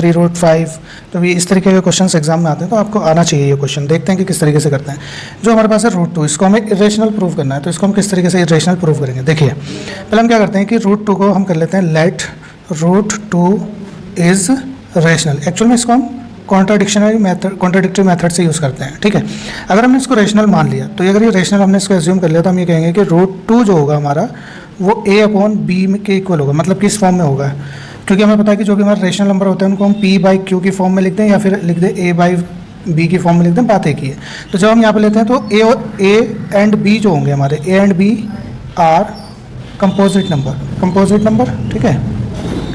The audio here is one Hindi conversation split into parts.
3√5। तो ये इस तरीके के क्वेश्चन एग्जाम में आते हैं, तो आपको आना चाहिए ये क्वेश्चन। देखते हैं कि किस तरीके से करते हैं। जो हमारे पास है √2, इसको हमें इरेशनल प्रूव करना है, तो इसको हम किस तरीके से इरेशनल प्रूव करेंगे। देखिए पहले हम क्या करते हैं कि √2 को हम कर लेते हैं लेट √2 इज़ रेशनल। एक्चुअल में इसको हम कॉन्ट्राडिक्टरी मेथड से यूज़ करते हैं, ठीक है। अगर हमने इसको रेशनल मान लिया, तो अगर ये रेशनल हमने इसको एज्यूम कर लिया, तो हम ये कहेंगे कि √2 जो होगा हमारा वो a/b के इक्वल होगा, मतलब किस फॉर्म में होगा, क्योंकि हमें पता है कि जो भी हमारा रेशनल नंबर होता है उनको हम p/q की फॉर्म में लिखते हैं या फिर लिख दें a/b की फॉर्म में लिखते हैं, बात एक ही है। तो जब हम यहाँ पे लेते हैं तो a एंड b जो होंगे हमारे, a and b are composite number, ठीक है,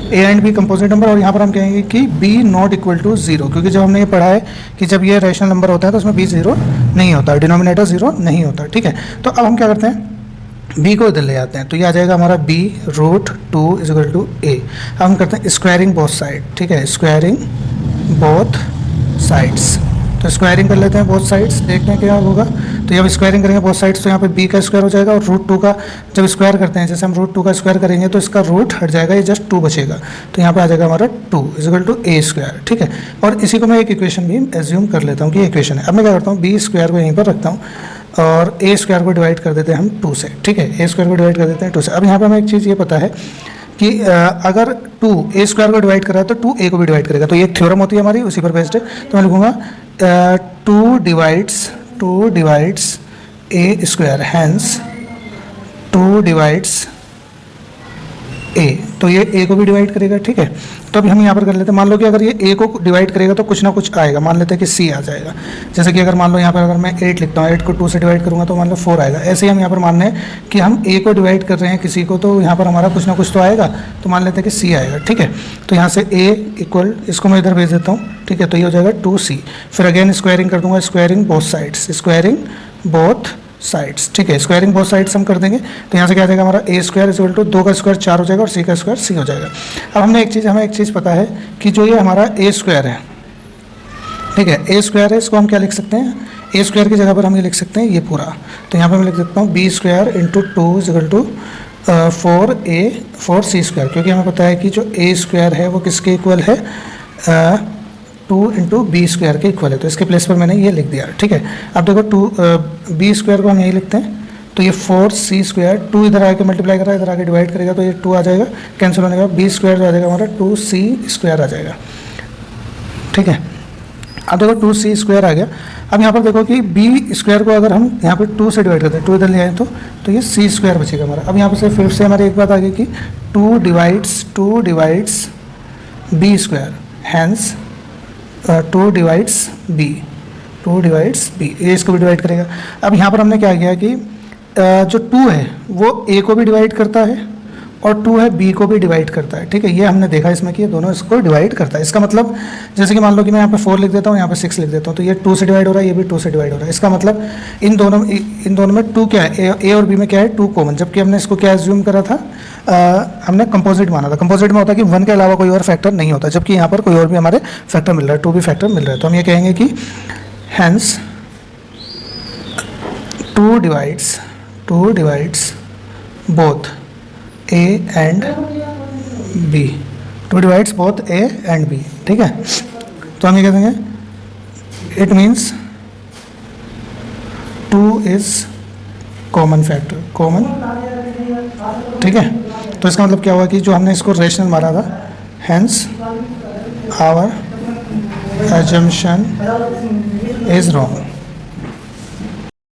a and b composite number. और यहाँ पर हम कहेंगे कि b नॉट इक्वल टू 0, क्योंकि जब हमने ये पढ़ा है कि जब ये रेशनल नंबर होता है तो उसमें b 0 नहीं होता, डिनोमिनेटर 0 नहीं होता, ठीक है। तो अब हम क्या करते हैं, b को इधर ले आते हैं, तो ये आ जाएगा हमारा b √2 is equal to a। अब हम करते हैं स्क्वायरिंग बोथ साइड, ठीक है, स्क्वायरिंग बोथ साइड्स। तो स्क्वायरिंग कर लेते हैं बोथ साइड्स, देखते हैं क्या होगा। तो जब स्क्वायरिंग करेंगे बोथ साइड्स, तो यहाँ पे b का स्क्वायर हो जाएगा और √2 का जब स्क्वायर करते हैं, जैसे हम √2 का स्क्वायर करेंगे तो इसका रूट हट जाएगा, ये जस्ट 2 बचेगा, तो यहाँ पे आ जाएगा हमारा 2 इज इक्वल टू a², ठीक है। और इसी को मैं एक इक्वेशन भी एज्यूम कर लेता हूँ कि इक्वेशन है। अब मैं क्या करता हूँ, b² को यहीं पर रखता हूँ और a² को डिवाइड कर देते हैं हम 2 से, ठीक है, a² को डिवाइड कर देते हैं 2 से। अब यहाँ पर हमें एक चीज़ ये पता है कि अगर 2 a² को डिवाइड कर रहा है तो 2 a को भी डिवाइड करेगा, तो ये एक थ्योरम होती है हमारी, उसी पर बेस्ड है। तो मैं लिखूँगा 2 divides a², hence 2 divides a, तो ये a को भी डिवाइड करेगा, ठीक है। तो अभी हम यहाँ पर कर लेते हैं, मान लो कि अगर ये a को डिवाइड करेगा तो कुछ ना कुछ आएगा, मान लेते हैं कि c आ जाएगा। जैसे कि अगर मान लो यहाँ पर अगर मैं 8 लिखता हूँ, 8 को 2 से डिवाइड करूँगा तो मान लो 4 आएगा। ऐसे ही हम यहाँ पर मान रहे हैं कि हम a को डिवाइड कर रहे हैं किसी को, तो यहाँ पर हमारा कुछ ना कुछ तो आएगा, तो मान लेते हैं कि c आएगा, ठीक है। तो यहाँ से a इक्वल, इसको मैं इधर भेज देता हूँ, ठीक है, तो ये हो जाएगा 2c। फिर अगेन स्क्वायरिंग कर दूंगा, स्क्वायरिंग बोथ साइड्स, ठीक है, स्क्वायरिंग बोथ साइड्स हम कर देंगे। तो यहाँ से क्या आ जाएगा हमारा a² इज इक्वल टू 2 का स्क्वायर 4 हो जाएगा और c का स्क्वायर c हो जाएगा। अब हमें एक चीज़ पता है कि जो ये हमारा a² है, ठीक है, a² है, इसको हम क्या लिख सकते हैं, a² की जगह पर हम ये लिख सकते हैं ये पूरा। तो यहाँ पर मैं लिख सकता हूँ b² into 2 is equal to 4c², क्योंकि हमें पता है कि जो a² है वो किसके इक्वल है, 2 इंटू b² के इक्वल है, तो इसके प्लेस पर मैंने ये लिख दिया, ठीक है। अब देखो b² को हम यही लिखते हैं, तो ये 4c², 2 इधर आके मल्टीप्लाई कर रहा है, इधर आके डिवाइड करेगा तो ये 2 आ जाएगा, कैंसिल होने का b² जो आ जाएगा हमारा 2c² आ जाएगा, ठीक है। अब देखो 2c² आ गया। अब यहाँ पर देखो कि b² को अगर हम यहाँ पर 2 से डिवाइड करते हैं, 2 इधर ले आए तो ये c² बचेगा हमारा। अब यहाँ पर से फिर से हमारी एक बात आ गई कि 2 divides b², hence 2 divides b, ये इसको भी डिवाइड करेगा। अब यहाँ पर हमने क्या किया कि जो 2 है वो a को भी डिवाइड करता है और 2 है b को भी डिवाइड करता है, ठीक है। ये हमने देखा इसमें कि ये दोनों इसको डिवाइड करता है। इसका मतलब जैसे कि मान लो कि मैं यहाँ पे 4 लिख देता हूँ, यहाँ पे 6 लिख देता हूँ, तो ये 2 से डिवाइड हो रहा है, ये भी 2 से डिवाइड हो रहा है। इसका मतलब इन दोनों में 2 क्या है, a और b में क्या है, 2 कॉमन, जबकि हमने इसको क्या एज्यूम करा था, हमने कंपोजिट माना था। कंपोजिट में होता है कि 1 के अलावा कोई और फैक्टर नहीं होता, जबकि यहाँ पर कोई और भी हमारे फैक्टर मिल रहा है, 2 भी फैक्टर मिल रहा है। तो हम ये कहेंगे कि hence 2 divides both a and b, 2 divides both a and b, ठीक है। तो हम ये कह देंगे it means 2 is common factor, ठीक है। तो इसका मतलब क्या हुआ कि जो हमने इसको रेशनल मारा था, hence our assumption is wrong।